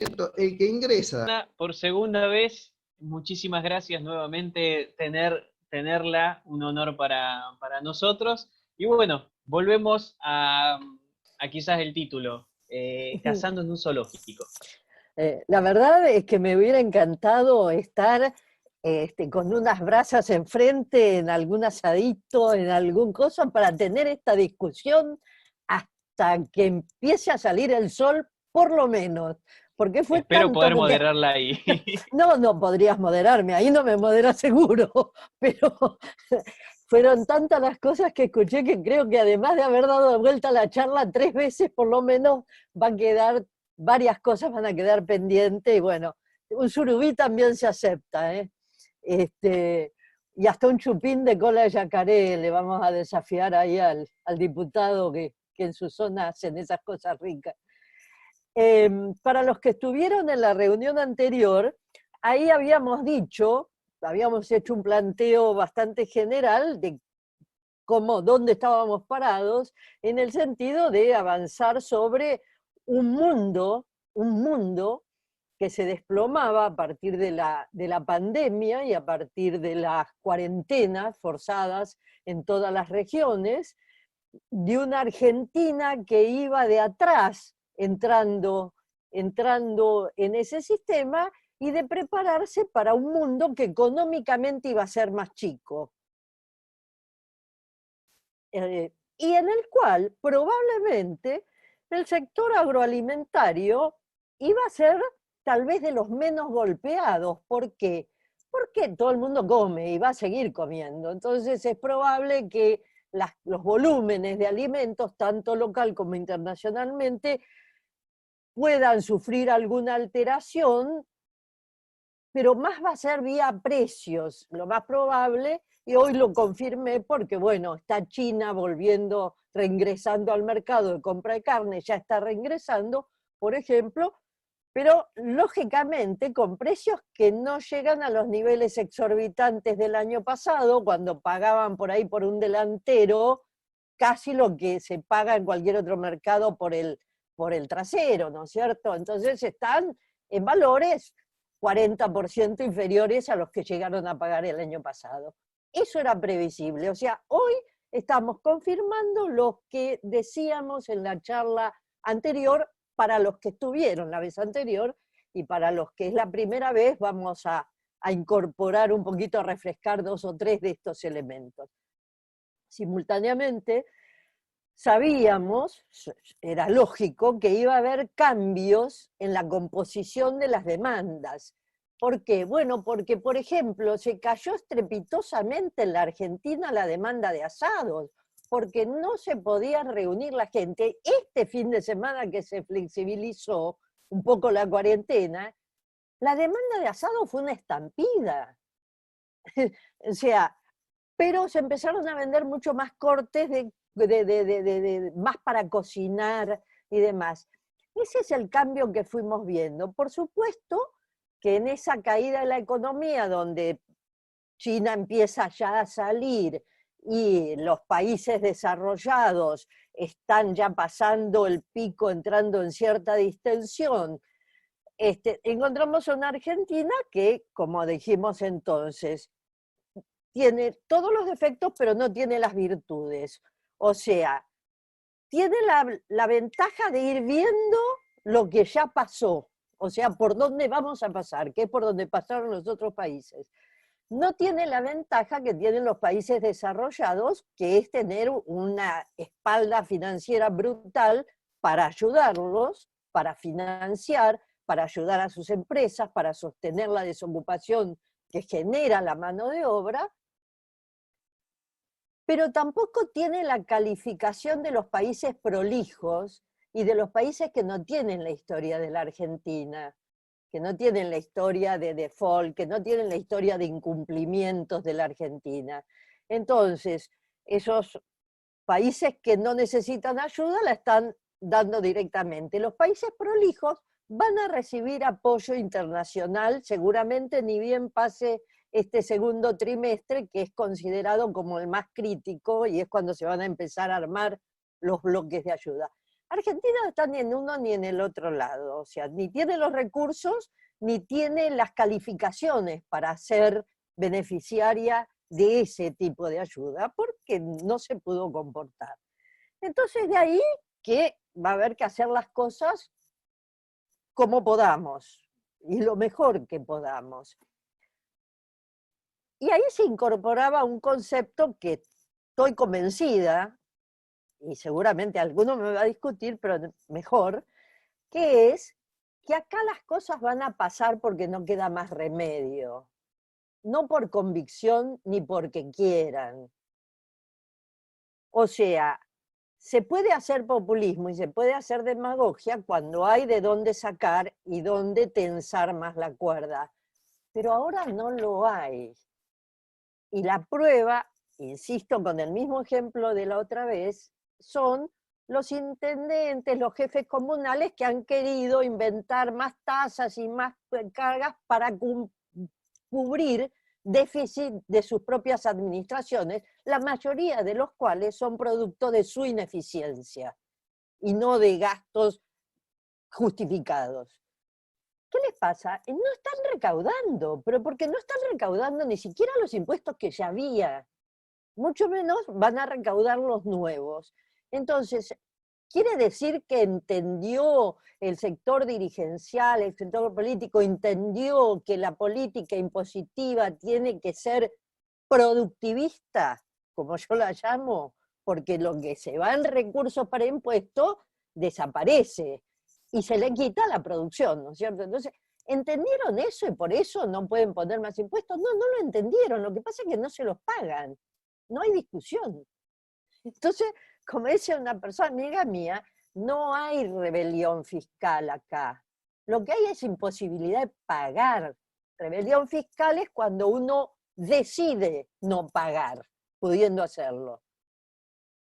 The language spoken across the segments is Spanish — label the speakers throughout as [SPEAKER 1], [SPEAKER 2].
[SPEAKER 1] El que ingresa.
[SPEAKER 2] Por segunda vez, muchísimas gracias nuevamente tenerla, un honor para nosotros. Y bueno, volvemos a quizás el título, Cazando en un zoológico.
[SPEAKER 3] La verdad es que me hubiera encantado estar con unas brasas enfrente, en algún asadito, en algún cosa, para tener esta discusión hasta que empiece a salir el sol, por lo menos. Porque fue
[SPEAKER 2] Espero
[SPEAKER 3] tanto
[SPEAKER 2] poder
[SPEAKER 3] lo que...
[SPEAKER 2] moderarla ahí.
[SPEAKER 3] No, no podrías moderarme, ahí no me moderas seguro, pero fueron tantas las cosas que escuché que creo que además de haber dado de vuelta la charla 3 veces, por lo menos va a quedar, varias cosas van a quedar pendientes, y bueno, un surubí también se acepta, ¿eh? Y hasta un chupín de cola de yacaré le vamos a desafiar ahí al diputado que en su zona hacen esas cosas ricas. Para los que estuvieron en la reunión anterior, ahí habíamos dicho, habíamos hecho un planteo bastante general de dónde estábamos parados, en el sentido de avanzar sobre un mundo que se desplomaba a partir de la pandemia y a partir de las cuarentenas forzadas en todas las regiones, de una Argentina que iba de atrás entrando en ese sistema y de prepararse para un mundo que económicamente iba a ser más chico. Y en el cual probablemente el sector agroalimentario iba a ser tal vez de los menos golpeados. ¿Por qué? Porque todo el mundo come y va a seguir comiendo. Entonces es probable que los volúmenes de alimentos, tanto local como internacionalmente, puedan sufrir alguna alteración, pero más va a ser vía precios, lo más probable, y hoy lo confirmé porque, bueno, está China volviendo, reingresando al mercado de compra de carne, ya está reingresando, por ejemplo, pero lógicamente con precios que no llegan a los niveles exorbitantes del año pasado, cuando pagaban por ahí por un delantero casi lo que se paga en cualquier otro mercado por el trasero, ¿no es cierto? Entonces están en valores 40% inferiores a los que llegaron a pagar el año pasado. Eso era previsible, o sea, hoy estamos confirmando lo que decíamos en la charla anterior para los que estuvieron la vez anterior, y para los que es la primera vez vamos a incorporar un poquito, a refrescar 2 o 3 de estos elementos. Simultáneamente, sabíamos, era lógico, que iba a haber cambios en la composición de las demandas. ¿Por qué? Bueno, porque, por ejemplo, se cayó estrepitosamente en la Argentina la demanda de asados, porque no se podía reunir la gente. Este fin de semana que se flexibilizó un poco la cuarentena, la demanda de asado fue una estampida. O sea, pero se empezaron a vender mucho más cortes más para cocinar y demás. Ese es el cambio que fuimos viendo. Por supuesto que en esa caída de la economía, donde China empieza ya a salir y los países desarrollados están ya pasando el pico, entrando en cierta distensión, encontramos una Argentina que, como dijimos entonces, tiene todos los defectos, pero no tiene las virtudes. O sea, tiene la ventaja de ir viendo lo que ya pasó, o sea, por dónde vamos a pasar, que es por donde pasaron los otros países. No tiene la ventaja que tienen los países desarrollados, que es tener una espalda financiera brutal para ayudarlos, para financiar, para ayudar a sus empresas, para sostener la desocupación que genera la mano de obra, pero tampoco tiene la calificación de los países prolijos y de los países que no tienen la historia de la Argentina, que no tienen la historia de default, que no tienen la historia de incumplimientos de la Argentina. Entonces, esos países que no necesitan ayuda la están dando directamente. Los países prolijos van a recibir apoyo internacional, seguramente ni bien pase este segundo trimestre, que es considerado como el más crítico y es cuando se van a empezar a armar los bloques de ayuda. Argentina no está ni en uno ni en el otro lado, o sea, ni tiene los recursos, ni tiene las calificaciones para ser beneficiaria de ese tipo de ayuda, porque no se pudo comportar. Entonces, de ahí que va a haber que hacer las cosas como podamos, y lo mejor que podamos. Y ahí se incorporaba un concepto que estoy convencida, y seguramente alguno me va a discutir, pero mejor, que es que acá las cosas van a pasar porque no queda más remedio, no por convicción ni porque quieran. O sea, se puede hacer populismo y se puede hacer demagogia cuando hay de dónde sacar y dónde tensar más la cuerda, pero ahora no lo hay. Y la prueba, insisto con el mismo ejemplo de la otra vez, son los intendentes, los jefes comunales que han querido inventar más tasas y más cargas para cubrir déficit de sus propias administraciones, la mayoría de los cuales son producto de su ineficiencia y no de gastos justificados. ¿Qué les pasa? No están recaudando, pero porque no están recaudando ni siquiera los impuestos que ya había, mucho menos van a recaudar los nuevos. Entonces, ¿quiere decir que entendió el sector dirigencial, el sector político, entendió que la política impositiva tiene que ser productivista, como yo la llamo? Porque lo que se va en recursos para impuestos desaparece y se le quita la producción, ¿no es cierto? Entonces, ¿entendieron eso y por eso no pueden poner más impuestos? No, no lo entendieron, lo que pasa es que no se los pagan, no hay discusión. Entonces, como dice una persona amiga mía, no hay rebelión fiscal acá. Lo que hay es imposibilidad de pagar. Rebelión fiscal es cuando uno decide no pagar, pudiendo hacerlo.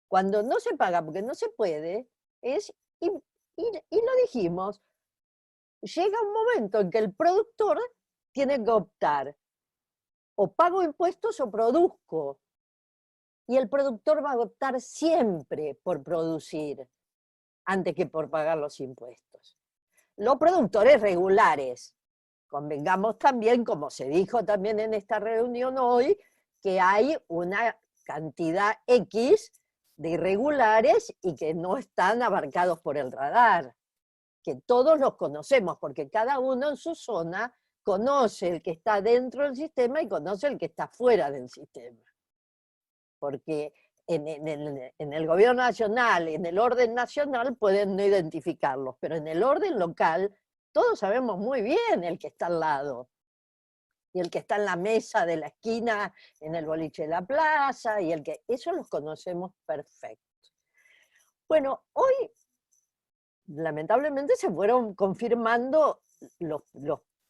[SPEAKER 3] Cuando no se paga porque no se puede, y lo dijimos, llega un momento en que el productor tiene que optar, o pago impuestos o produzco. Y el productor va a optar siempre por producir, antes que por pagar los impuestos. Los productores regulares, convengamos también, como se dijo también en esta reunión hoy, que hay una cantidad X de irregulares y que no están abarcados por el radar, que todos los conocemos, porque cada uno en su zona conoce el que está dentro del sistema y conoce el que está fuera del sistema. Porque en el gobierno nacional, en el orden nacional pueden no identificarlos, pero en el orden local todos sabemos muy bien el que está al lado, y el que está en la mesa de la esquina, en el boliche de la plaza, y eso los conocemos perfecto. Bueno, hoy lamentablemente se fueron confirmando los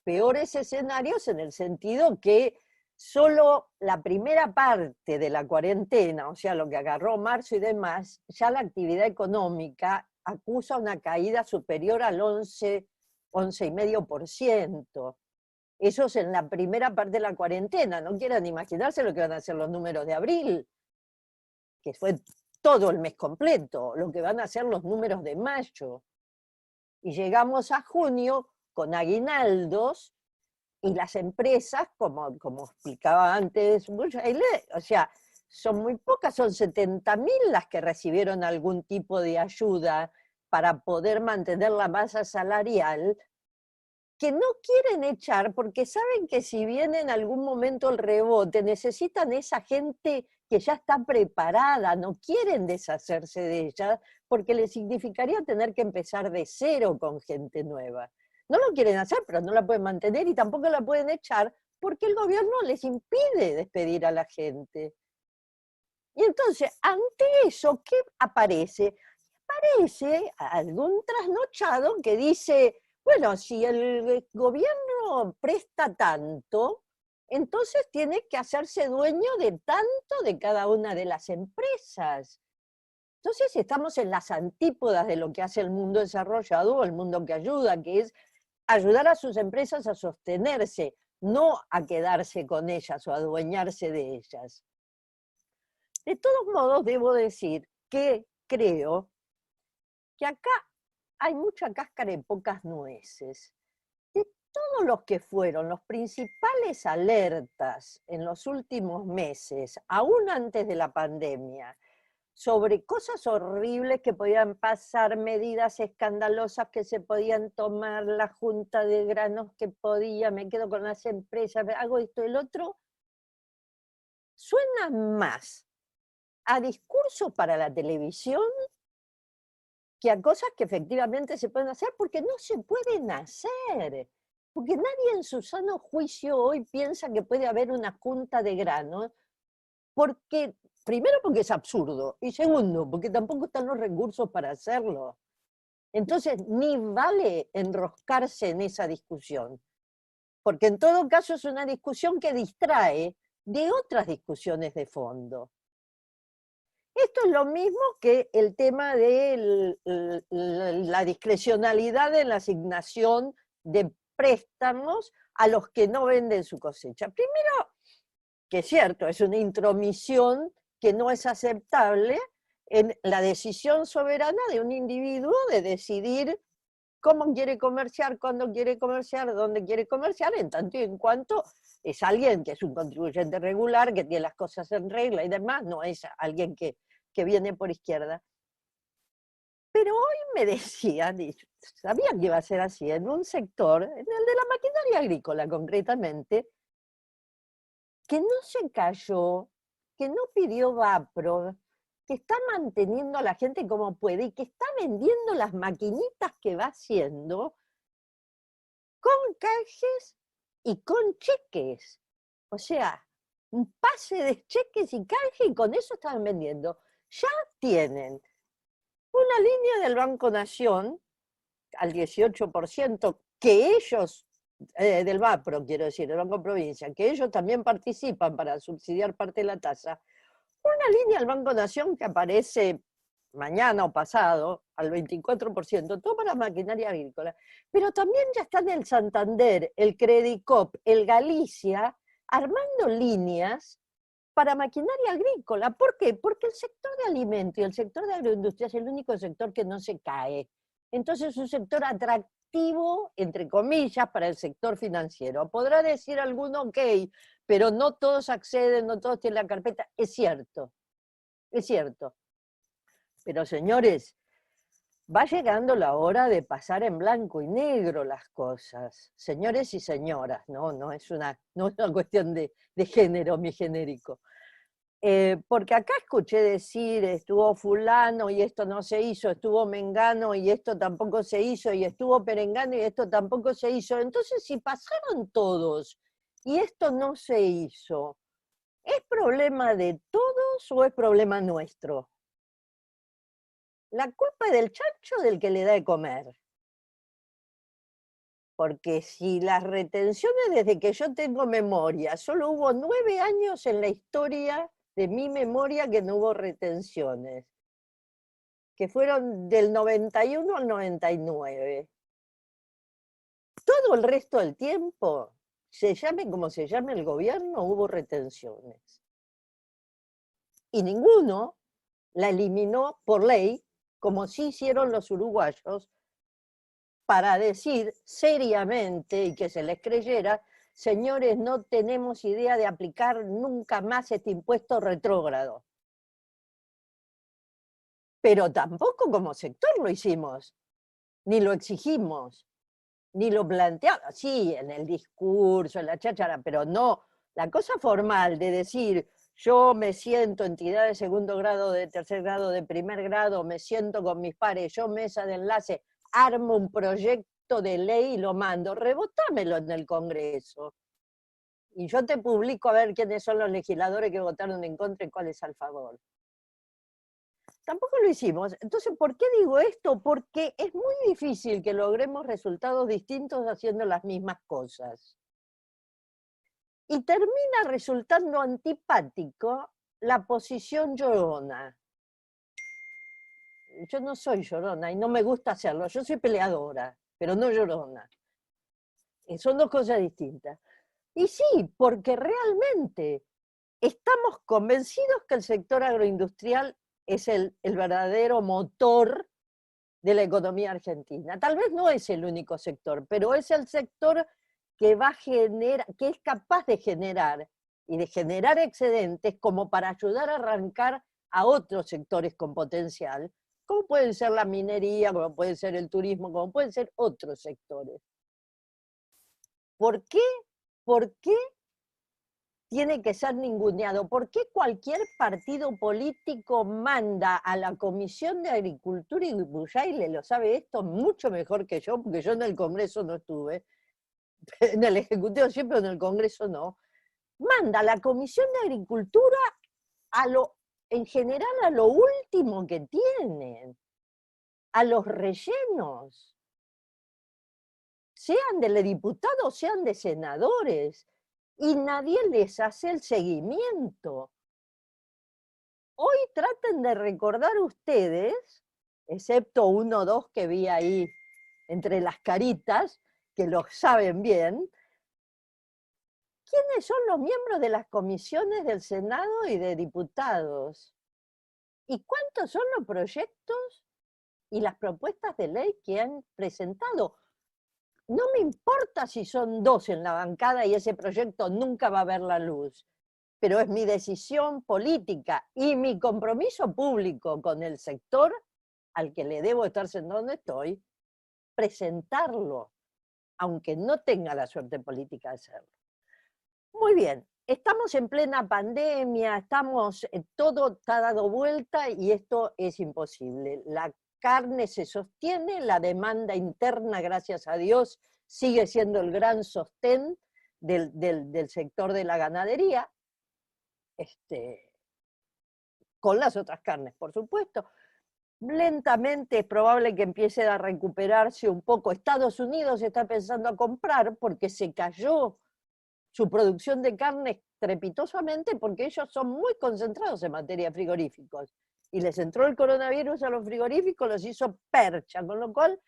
[SPEAKER 3] peores escenarios en el sentido que solo la primera parte de la cuarentena, o sea, lo que agarró marzo y demás, ya la actividad económica acusa una caída superior al 11,5%. Eso es en la primera parte de la cuarentena. No quieran imaginarse lo que van a ser los números de abril, que fue todo el mes completo, lo que van a ser los números de mayo. Y llegamos a junio con aguinaldos y las empresas, como explicaba antes, o sea, son muy pocas, son 70.000 las que recibieron algún tipo de ayuda para poder mantener la masa salarial, que no quieren echar porque saben que si viene en algún momento el rebote, necesitan esa gente que ya está preparada, no quieren deshacerse de ella, porque les significaría tener que empezar de cero con gente nueva. No lo quieren hacer, pero no la pueden mantener y tampoco la pueden echar porque el gobierno les impide despedir a la gente. Y entonces, ante eso, ¿qué aparece? Aparece algún trasnochado que dice, bueno, si el gobierno presta tanto, entonces tiene que hacerse dueño de tanto de cada una de las empresas. Entonces estamos en las antípodas de lo que hace el mundo desarrollado o el mundo que ayuda, que es ayudar a sus empresas a sostenerse, no a quedarse con ellas o a adueñarse de ellas. De todos modos, debo decir que creo que acá hay mucha cáscara y pocas nueces. De todos los que fueron los principales alertas en los últimos meses, aún antes de la pandemia, sobre cosas horribles que podían pasar, medidas escandalosas que se podían tomar, la junta de granos que podía, me quedo con las empresas, hago esto y el otro, suena más a discursos para la televisión que a cosas que efectivamente se pueden hacer, porque no se pueden hacer. Porque nadie en su sano juicio hoy piensa que puede haber una junta de granos, porque, primero porque es absurdo, y segundo, porque tampoco están los recursos para hacerlo. Entonces, ni vale enroscarse en esa discusión, porque en todo caso es una discusión que distrae de otras discusiones de fondo. Esto es lo mismo que el tema de la discrecionalidad en la asignación de préstamos a los que no venden su cosecha. Primero, que es cierto, es una intromisión que no es aceptable en la decisión soberana de un individuo de decidir cómo quiere comerciar, cuándo quiere comerciar, dónde quiere comerciar, en tanto y en cuanto es alguien que es un contribuyente regular, que tiene las cosas en regla y demás, no es alguien que viene por izquierda. Pero hoy me decían, y sabía que iba a ser así, en un sector, en el de la maquinaria agrícola concretamente, que no se cayó, que no pidió Vapro, que está manteniendo a la gente como puede y que está vendiendo las maquinitas que va haciendo con canjes y con cheques. O sea, un pase de cheques y canje y con eso estaban vendiendo. Ya tienen una línea del Banco Nación al 18% que ellos, del Vapro quiero decir, del Banco Provincia, que ellos también participan para subsidiar parte de la tasa, una línea del Banco Nación que aparece mañana o pasado al 24%, todo para maquinaria agrícola, pero también ya están el Santander, el Credicop, el Galicia, armando líneas para maquinaria agrícola. ¿Por qué? Porque el sector de alimento y el sector de agroindustria es el único sector que no se cae. Entonces es un sector atractivo, entre comillas, para el sector financiero. Podrá decir alguno, ok, pero no todos acceden, no todos tienen la carpeta. Es cierto, es cierto. Pero señores, va llegando la hora de pasar en blanco y negro las cosas. Señores y señoras, no es una cuestión de género, mi genérico. Porque acá escuché decir, estuvo fulano y esto no se hizo, estuvo mengano y esto tampoco se hizo, y estuvo perengano y esto tampoco se hizo. Entonces, si pasaron todos y esto no se hizo, ¿es problema de todos o es problema nuestro? La culpa es del chancho o del que le da de comer. Porque si las retenciones desde que yo tengo memoria, solo hubo 9 años en la historia de mi memoria que no hubo retenciones, que fueron del 91 al 99. Todo el resto del tiempo, se llame como se llame el gobierno, hubo retenciones. Y ninguno la eliminó por ley, como sí hicieron los uruguayos, para decir seriamente y que se les creyera, señores, no tenemos idea de aplicar nunca más este impuesto retrógrado. Pero tampoco como sector lo hicimos, ni lo exigimos, ni lo planteamos, sí, en el discurso, en la cháchara, pero no, la cosa formal de decir, yo me siento entidad de segundo grado, de tercer grado, de primer grado, me siento con mis pares, yo mesa de enlace, armo un proyecto de ley y lo mando, rebotámelo en el Congreso. Y yo te publico a ver quiénes son los legisladores que votaron en contra y cuáles al favor. Tampoco lo hicimos. Entonces, ¿por qué digo esto? Porque es muy difícil que logremos resultados distintos haciendo las mismas cosas. Y termina resultando antipático la posición llorona. Yo no soy llorona y no me gusta hacerlo. Yo soy peleadora, pero no llorona. Son dos cosas distintas. Y sí, porque realmente estamos convencidos que el sector agroindustrial es el verdadero motor de la economía argentina. Tal vez no es el único sector, pero es el sector que que es capaz de generar y de generar excedentes como para ayudar a arrancar a otros sectores con potencial, como pueden ser la minería, como puede ser el turismo, como pueden ser otros sectores. ¿Por qué? ¿Por qué tiene que ser ninguneado? ¿Por qué cualquier partido político manda a la Comisión de Agricultura, y Bujaile lo sabe esto mucho mejor que yo, porque yo en el Congreso no estuve, en el Ejecutivo siempre, en el Congreso no, manda a la Comisión de Agricultura en general a lo último que tienen, a los rellenos, sean de diputados, sean de senadores, y nadie les hace el seguimiento. Hoy traten de recordar ustedes, excepto uno o dos que vi ahí entre las caritas, que lo saben bien, ¿quiénes son los miembros de las comisiones del Senado y de diputados? ¿Y cuántos son los proyectos y las propuestas de ley que han presentado? No me importa si son 2 en la bancada y ese proyecto nunca va a ver la luz, pero es mi decisión política y mi compromiso público con el sector al que le debo estar sentado donde estoy, presentarlo, aunque no tenga la suerte política de hacerlo. Muy bien, estamos en plena pandemia, todo está dado vuelta y esto es imposible. La carne se sostiene, la demanda interna, gracias a Dios, sigue siendo el gran sostén del sector de la ganadería, con las otras carnes, por supuesto. Lentamente es probable que empiece a recuperarse un poco. Estados Unidos está pensando a comprar porque se cayó su producción de carne estrepitosamente porque ellos son muy concentrados en materia de frigoríficos. Y les entró el coronavirus a los frigoríficos, los hizo percha, con lo cual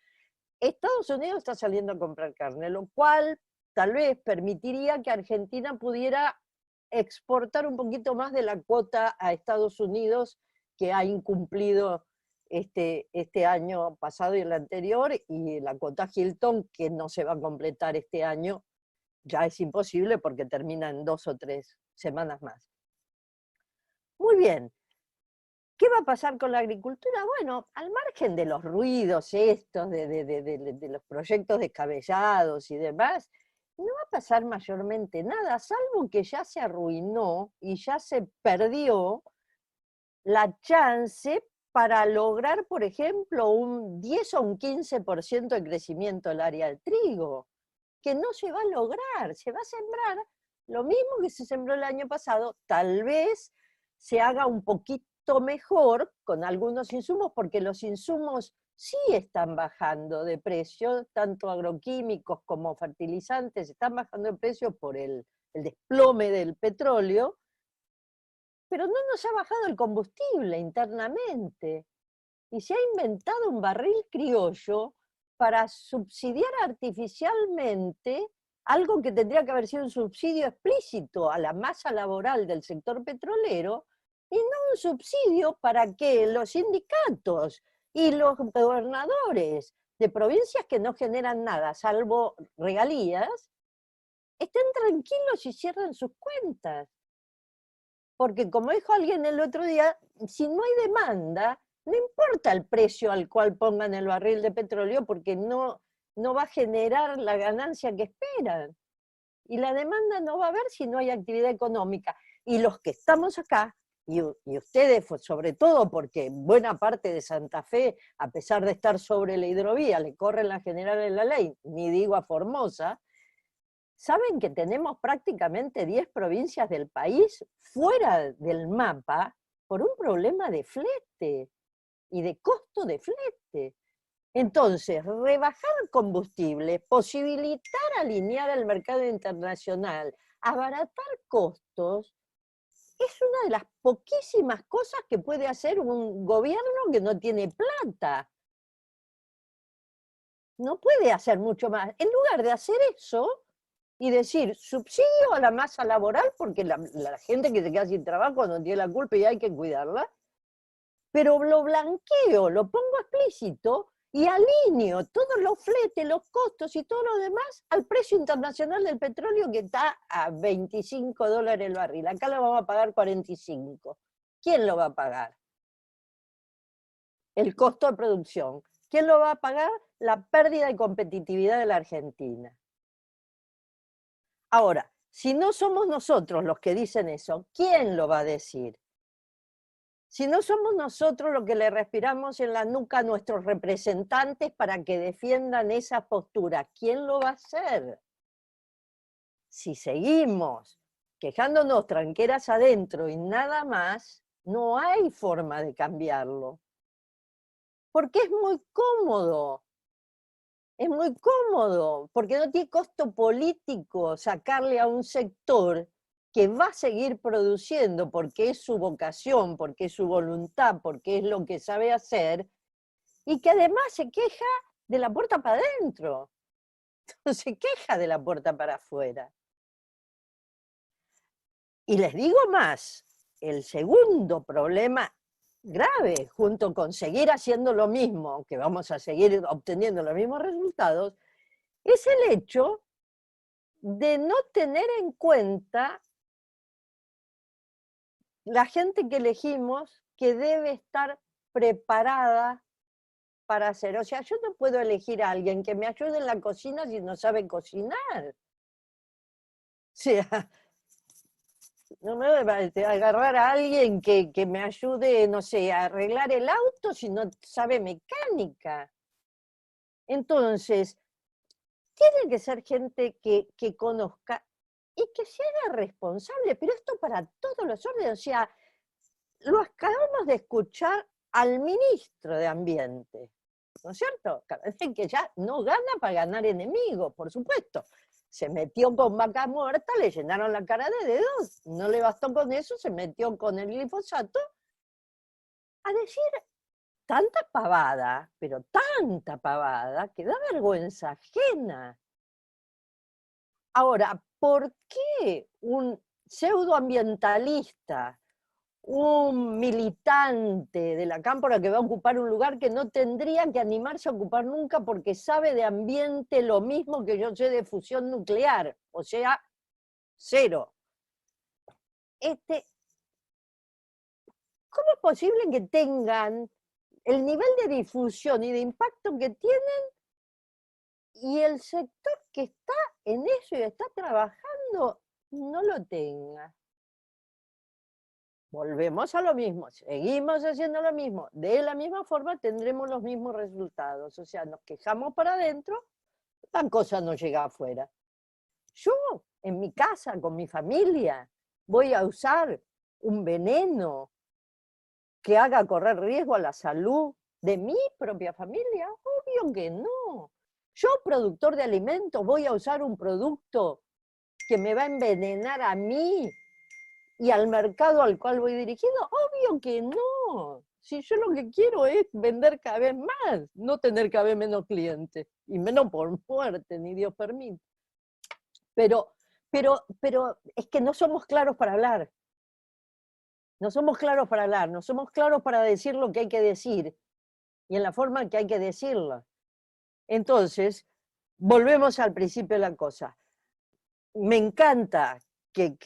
[SPEAKER 3] Estados Unidos está saliendo a comprar carne, lo cual tal vez permitiría que Argentina pudiera exportar un poquito más de la cuota a Estados Unidos que ha incumplido este año pasado y el anterior, y la cuota Hilton que no se va a completar este año, ya es imposible porque termina en 2 o 3 semanas más. Muy bien. ¿Qué va a pasar con la agricultura? Bueno, al margen de los ruidos estos, de los proyectos descabellados y demás, no va a pasar mayormente nada, salvo que ya se arruinó y ya se perdió la chance para lograr, por ejemplo, un 10 o un 15% de crecimiento del área del trigo, que no se va a lograr, se va a sembrar lo mismo que se sembró el año pasado, tal vez se haga un poquito mejor con algunos insumos, porque los insumos sí están bajando de precio, tanto agroquímicos como fertilizantes están bajando de precio por el desplome del petróleo, pero no nos ha bajado el combustible internamente. Y se ha inventado un barril criollo para subsidiar artificialmente algo que tendría que haber sido un subsidio explícito a la masa laboral del sector petrolero, y no un subsidio para que los sindicatos y los gobernadores de provincias que no generan nada, salvo regalías, estén tranquilos y cierren sus cuentas. Porque como dijo alguien el otro día, si no hay demanda, no importa el precio al cual pongan el barril de petróleo, porque no va a generar la ganancia que esperan. Y la demanda no va a haber si no hay actividad económica. Y los que estamos acá, y ustedes sobre todo, porque buena parte de Santa Fe, a pesar de estar sobre la hidrovía, le corren la general de la ley, ni digo a Formosa, saben que tenemos prácticamente 10 provincias del país fuera del mapa por un problema de flete y de costo de flete. Entonces, rebajar combustible, posibilitar alinear el mercado internacional, abaratar costos, es una de las poquísimas cosas que puede hacer un gobierno que no tiene plata. No puede hacer mucho más. En lugar de hacer eso y decir subsidio a la masa laboral, porque la gente que se queda sin trabajo no tiene la culpa y hay que cuidarla, pero lo blanqueo, lo pongo explícito, y alineo todos los fletes, los costos y todo lo demás al precio internacional del petróleo, que está a $25 el barril. Acá lo vamos a pagar 45. ¿Quién lo va a pagar? El costo de producción. ¿Quién lo va a pagar? La pérdida de competitividad de la Argentina. Ahora, si no somos nosotros los que dicen eso, ¿quién lo va a decir? Si no somos nosotros los que le respiramos en la nuca a nuestros representantes para que defiendan esa postura, ¿quién lo va a hacer? Si seguimos quejándonos tranqueras adentro y nada más, no hay forma de cambiarlo. Porque es muy cómodo. Es muy cómodo, porque no tiene costo político sacarle a un sector que va a seguir produciendo porque es su vocación, porque es su voluntad, porque es lo que sabe hacer, y que además se queja de la puerta para adentro, no se queja de la puerta para afuera. Y les digo más, el segundo problema grave, junto con seguir haciendo lo mismo, que vamos a seguir obteniendo los mismos resultados, es el hecho de no tener en cuenta la gente que elegimos, que debe estar preparada para hacer. O sea, yo no puedo elegir a alguien que me ayude en la cocina si no sabe cocinar. O sea, no me voy a agarrar a alguien que me ayude, no sé, a arreglar el auto si no sabe mecánica. Entonces, tiene que ser gente que conozca y que se haga responsable, pero esto para todos los órdenes. O sea, lo acabamos de escuchar al ministro de Ambiente, ¿no es cierto? Que ya no gana para ganar enemigos, por supuesto. Se metió con vaca muerta, le llenaron la cara de dedos, no le bastó con eso, se metió con el glifosato a decir tanta pavada, pero tanta pavada, que da vergüenza ajena. Ahora, ¿por qué un pseudoambientalista, un militante de la cámpora que va a ocupar un lugar que no tendría que animarse a ocupar nunca porque sabe de ambiente lo mismo que yo sé de fusión nuclear, o sea, cero? ¿Cómo es posible que tengan el nivel de difusión y de impacto que tienen y el sector que está en eso y está trabajando no lo tenga? Volvemos a lo mismo, seguimos haciendo lo mismo, de la misma forma tendremos los mismos resultados. O sea, nos quejamos para adentro, la cosa no llega afuera. Yo, en mi casa, con mi familia, voy a usar un veneno que haga correr riesgo a la salud de mi propia familia. Obvio que no. Yo, productor de alimentos, voy a usar un producto que me va a envenenar a mí y al mercado al cual voy dirigido. Obvio que no. Si yo lo que quiero es vender cada vez más, no tener cada vez menos clientes, y menos por muerte, ni Dios permite. Pero es que no somos claros para hablar. No somos claros para hablar, no somos claros para decir lo que hay que decir y en la forma que hay que decirlo. Entonces, volvemos al principio de la cosa. Me encanta que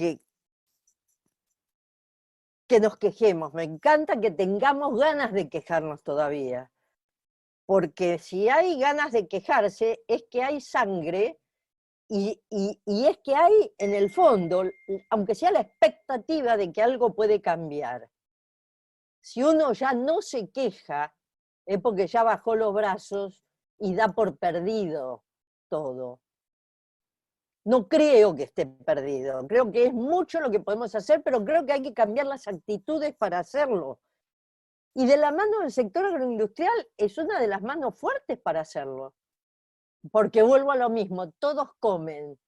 [SPEAKER 3] nos quejemos, me encanta que tengamos ganas de quejarnos todavía, porque si hay ganas de quejarse es que hay sangre y es que hay en el fondo, aunque sea la expectativa de que algo puede cambiar. Si uno ya no se queja, es porque ya bajó los brazos y da por perdido todo. No creo que esté perdido, creo que es mucho lo que podemos hacer, pero creo que hay que cambiar las actitudes para hacerlo. Y de la mano del sector agroindustrial es una de las manos fuertes para hacerlo. Porque vuelvo a lo mismo, todos comen.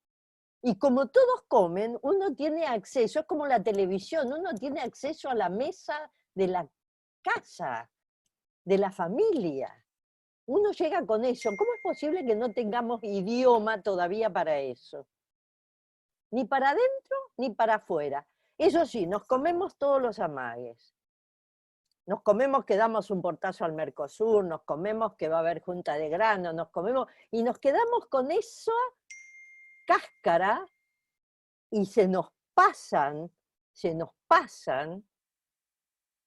[SPEAKER 3] Y como todos comen, uno tiene acceso, es como la televisión, uno tiene acceso a la mesa de la casa, de la familia. Uno llega con eso. ¿Cómo es posible que no tengamos idioma todavía para eso? Ni para adentro, ni para afuera. Eso sí, nos comemos todos los amagues. Nos comemos que damos un portazo al Mercosur, nos comemos que va a haber junta de grano, nos comemos, y nos quedamos con esa cáscara y se nos pasan, se nos pasan,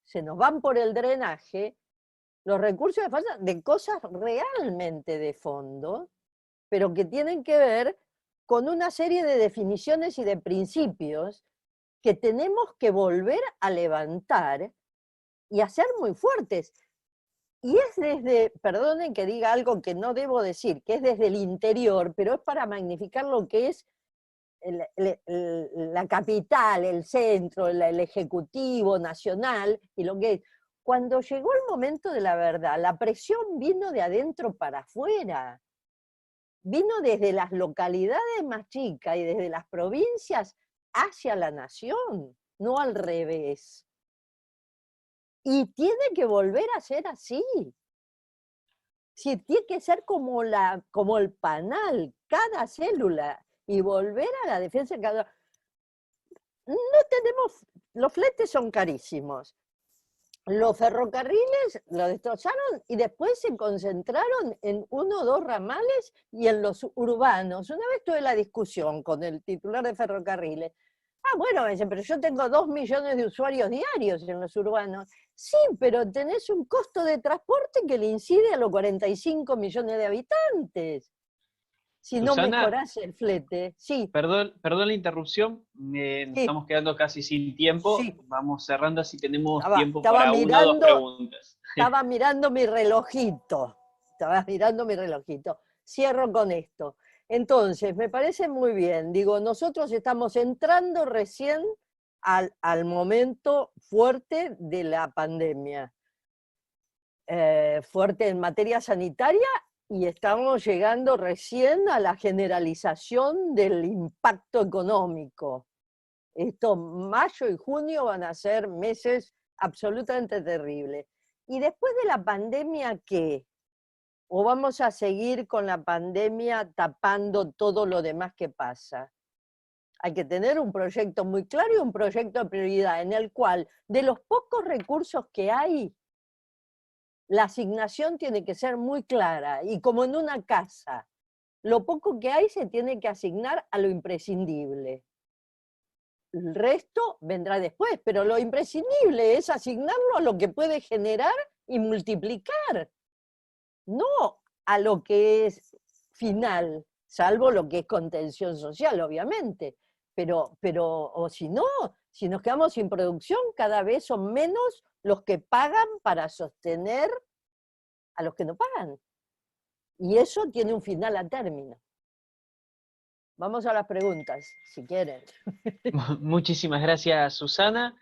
[SPEAKER 3] se nos van por el drenaje los recursos de cosas realmente de fondo, pero que tienen que ver con una serie de definiciones y de principios que tenemos que volver a levantar y a ser muy fuertes. Y es desde, perdonen que diga algo que no debo decir, que es desde el interior, pero es para magnificar lo que es la capital, el centro, el ejecutivo nacional, y lo que es. Cuando llegó el momento de la verdad, la presión vino de adentro para afuera, vino desde las localidades más chicas y desde las provincias hacia la nación, no al revés. Y tiene que volver a ser así. Sí, tiene que ser como el panal, cada célula, y volver a la defensa de cada... No tenemos, los fletes son carísimos. Los ferrocarriles lo destrozaron y después se concentraron en 1 o 2 ramales y en los urbanos. Una vez tuve la discusión con el titular de ferrocarriles. Ah, bueno, me dicen, pero yo tengo 2 millones de usuarios diarios en los urbanos. Sí, pero tenés un costo de transporte que le incide a los 45 millones de habitantes. Si no
[SPEAKER 2] Susana,
[SPEAKER 3] mejorás el flete, sí,
[SPEAKER 2] perdón la interrupción, nos
[SPEAKER 3] sí,
[SPEAKER 2] estamos quedando casi sin tiempo,
[SPEAKER 3] sí.
[SPEAKER 2] vamos cerrando así tenemos
[SPEAKER 3] Estaba,
[SPEAKER 2] tiempo
[SPEAKER 3] estaba
[SPEAKER 2] para una o dos
[SPEAKER 3] mirando,
[SPEAKER 2] preguntas.
[SPEAKER 3] estaba mirando mi relojito. Estaba mirando mi relojito. Cierro con esto. Entonces, me parece muy bien. Digo, nosotros estamos entrando recién al momento fuerte de la pandemia. Fuerte en materia sanitaria y estamos llegando recién a la generalización del impacto económico. Esto, mayo y junio van a ser meses absolutamente terribles. Y después de la pandemia, ¿qué? ¿O vamos a seguir con la pandemia tapando todo lo demás que pasa? Hay que tener un proyecto muy claro y un proyecto de prioridad en el cual, de los pocos recursos que hay, la asignación tiene que ser muy clara y como en una casa. Lo poco que hay se tiene que asignar a lo imprescindible. El resto vendrá después, pero lo imprescindible es asignarlo a lo que puede generar y multiplicar, no a lo que es final, salvo lo que es contención social, obviamente. Pero o si no, si nos quedamos sin producción, cada vez son menos los que pagan para sostener a los que no pagan. Y eso tiene un final a término. Vamos a las preguntas, si quieren.
[SPEAKER 2] Muchísimas gracias, Susana.